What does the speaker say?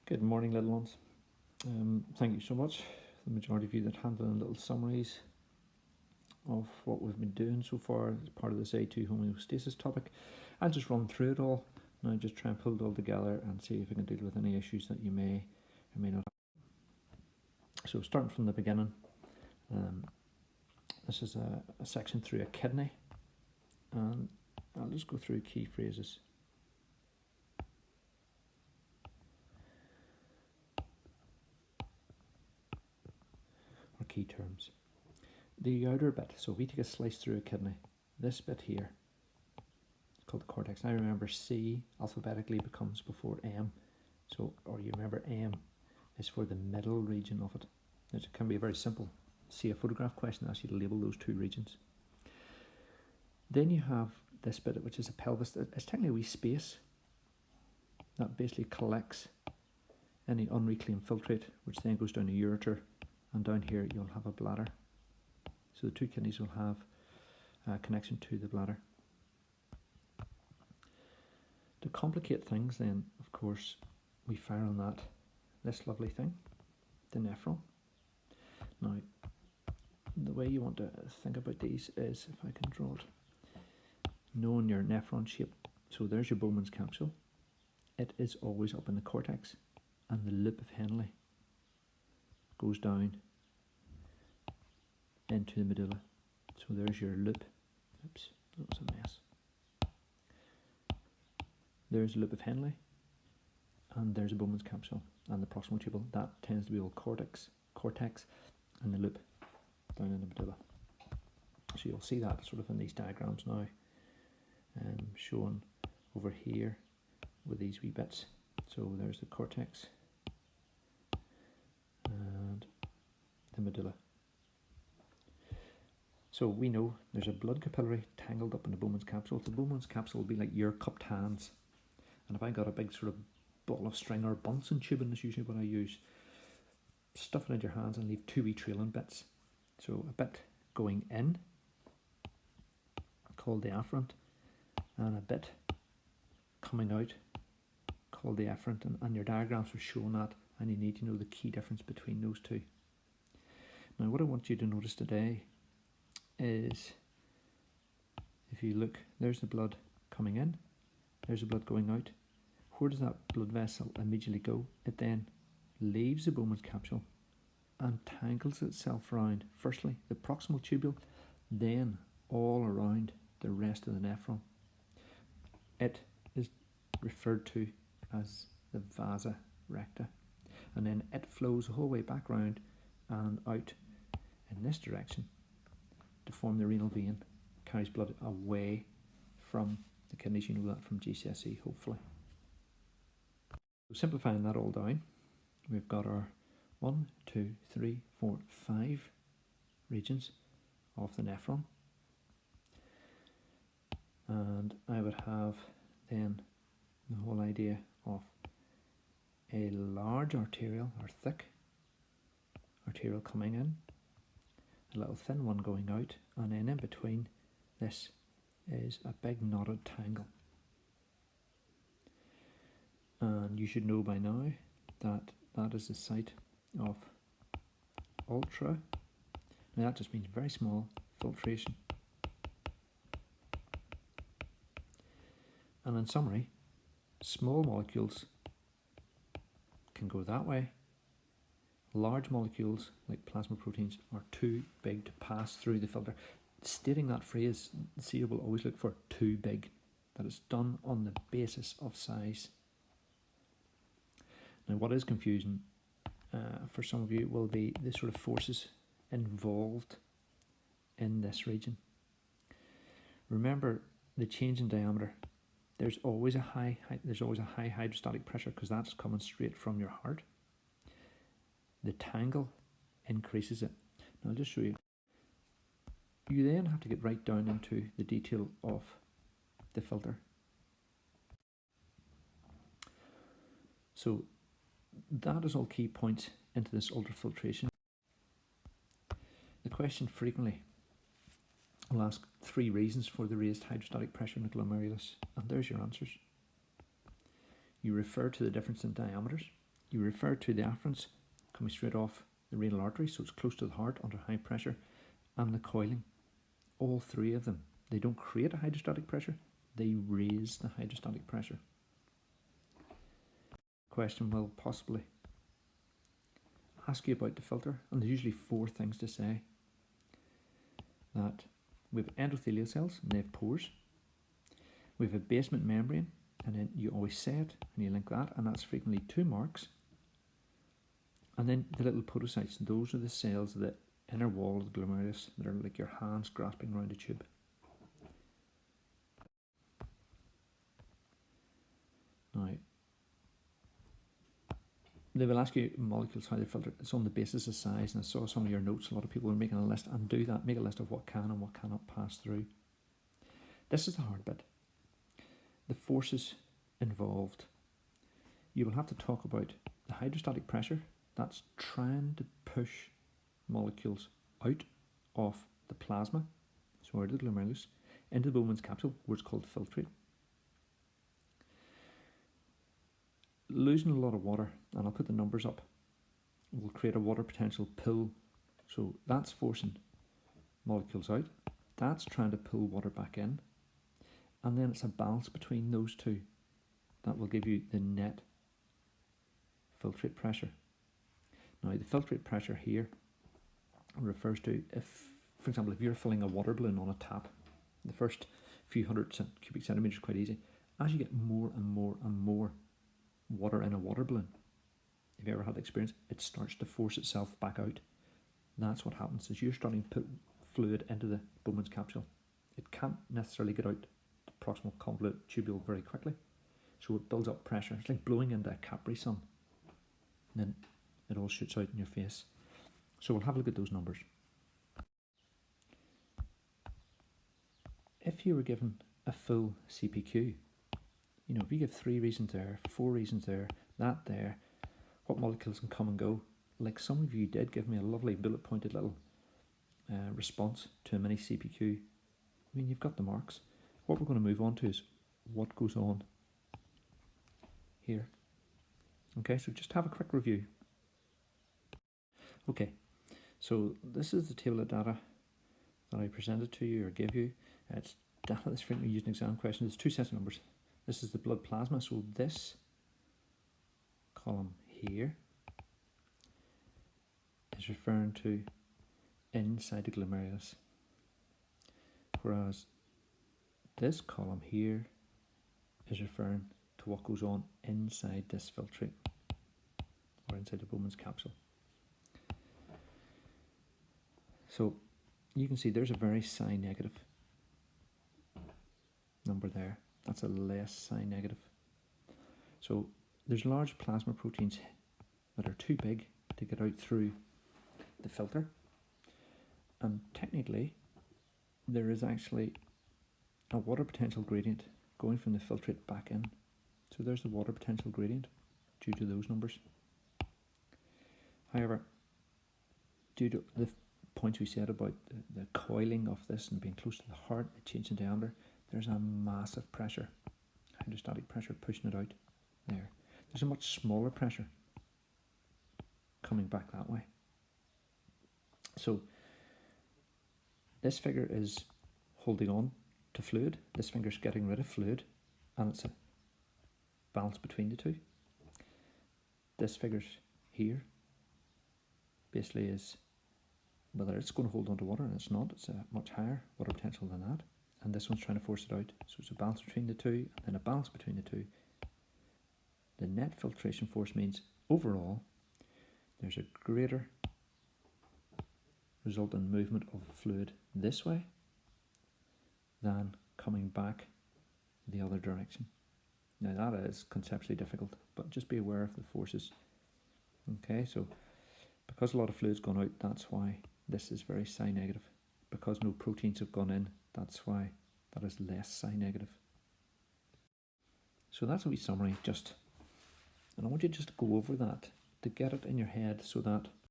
Good morning, little ones. Thank you so much. The majority of you that handed in little summaries of what we've been doing so far as part of this A2 homeostasis topic. I'll just run through it all and I'll just try and pull it all together and see if I can deal with any issues that you may or may not have. So starting from the beginning, this is a section through a kidney, and I'll just go through key phrases. Key terms. The outer bit, so if we take a slice through a kidney, this bit here is called the cortex. Now remember, C alphabetically becomes before M, so, or you remember M is for the middle region of it. It can be a very simple, see a photograph question, asks you to label those two regions. Then you have this bit which is a pelvis. It's technically a wee space that basically collects any unreclaimed filtrate, which then goes down the ureter, and down here you'll have a bladder. So the two kidneys will have a connection to the bladder. To complicate things then, of course, we fire on that this lovely thing, the nephron. Now, the way you want to think about these is, if I can draw it, knowing your nephron shape. So there's your Bowman's capsule. It is always up in the cortex, and the loop of Henle goes down into the medulla. So there's your loop. Oops, that was a mess. There's a loop of Henle, and there's a Bowman's capsule, and the proximal tubule. That tends to be all cortex, and the loop down in the medulla. So you'll see that sort of in these diagrams now, shown over here with these wee bits. So there's the cortex and the medulla. So we know there's a blood capillary tangled up in the Bowman's capsule. The Bowman's capsule will be like your cupped hands. And if I got a big sort of ball of string or Bunsen tubing, is usually what I use, stuff it into your hands and leave two wee trailing bits. So a bit going in, called the afferent, and a bit coming out, called the efferent. And your diagrams are showing that, and you need to know the key difference between those two. Now what I want you to notice today is, if you look, there's the blood coming in, there's the blood going out. Where does that blood vessel immediately go? It then leaves the Bowman's capsule and tangles itself around, firstly, the proximal tubule, then all around the rest of the nephron. It is referred to as the vasa recta, and then it flows the whole way back round and out in this direction to form the renal vein, carries blood away from the kidneys. You know that from GCSE, hopefully. So simplifying that all down, we've got our 1, 2, 3, 4, 5 regions of the nephron, and I would have then the whole idea of a large arterial, or thick arterial coming in, a little thin one going out, and then in between this is a big knotted tangle. And you should know by now that that is the site of ultra, now that just means very small, filtration. And in summary, small molecules can go that way. Large molecules like plasma proteins are too big to pass through the filter. Stating that phrase, C will always look for too big, that it's done on the basis of size. Now what is confusing for some of you will be the sort of forces involved in this region. Remember the change in diameter. There's always a high hydrostatic pressure because that's coming straight from your heart. The tangle increases it. Now I'll just show you. You then have to get right down into the detail of the filter. So that is all key points into this ultrafiltration. The question frequently will ask 3 reasons for the raised hydrostatic pressure in the glomerulus, and there's your answers. You refer to the difference in diameters. you refer to the afferents coming straight off the renal artery, so it's close to the heart under high pressure, and the coiling. All three of them, they don't create a hydrostatic pressure, they raise the hydrostatic pressure. Question will possibly ask you about the filter, and there's usually 4 things to say. That we have endothelial cells, and they have pores. We have a basement membrane, and then you always say it, and you link that, and that's frequently 2 marks. And then the little podocytes, those are the cells of the inner wall of the glomerulus that are like your hands grasping around a tube. Now, they will ask you molecules, how they filter. It's on the basis of size, and I saw some of your notes, a lot of people are making a list, and do that, make a list of what can and what cannot pass through. This is the hard bit. The forces involved. You will have to talk about the hydrostatic pressure, that's trying to push molecules out of the plasma, so out of the glomerulus, into the Bowman's capsule, where it's called filtrate. Losing a lot of water, and I'll put the numbers up, will create a water potential pull. So that's forcing molecules out, that's trying to pull water back in, and then it's a balance between those two that will give you the net filtrate pressure. Now the filtrate pressure here refers to, if, for example, if you're filling a water balloon on a tap, the first few hundred cubic centimetres is quite easy. As you get more and more and more water in a water balloon, if you ever had the experience, it starts to force itself back out. That's what happens, is you're starting to put fluid into the Bowman's capsule. It can't necessarily get out the proximal convolute tubule very quickly, so it builds up pressure. It's like blowing into a Capri Sun, and then it all shoots out in your face. So we'll have a look at those numbers. If you were given a full CPQ, you know, if you give 3 reasons there, 4 reasons there, that there, what molecules can come and go, like some of you did give me a lovely bullet pointed little response to a mini CPQ, I mean, you've got the marks. What we're going to move on to is what goes on here. Okay, so just have a quick review. Okay, so this is the table of data that I presented to you or gave you. It's data that's frequently used in exam questions. There's 2 sets of numbers. This is the blood plasma, so this column here is referring to inside the glomerulus, whereas this column here is referring to what goes on inside this filtrate, or inside the Bowman's capsule. So you can see there's a very psi negative number there. That's a less psi negative. So there's large plasma proteins that are too big to get out through the filter, and technically there is actually a water potential gradient going from the filtrate back in. So there's the water potential gradient due to those numbers. However, due to the points we said about the coiling of this and being close to the heart, the change in diameter, there's a massive pressure, hydrostatic pressure pushing it out there. There's a much smaller pressure coming back that way. So this figure is holding on to fluid, this finger's getting rid of fluid, and it's a balance between the two. This figure's here basically is whether it's going to hold on to water, and it's not. It's a much higher water potential than that, and this one's trying to force it out. So it's a balance between the two, and then a balance between the two. The net filtration force means overall there's a greater resultant movement of fluid this way than coming back the other direction. Now that is conceptually difficult, but just be aware of the forces. Okay, so because a lot of fluid's gone out, that's why this is very psi negative. Because no proteins have gone in, that's why that is less psi negative. So that's a wee summary, and I want you just to go over that to get it in your head so that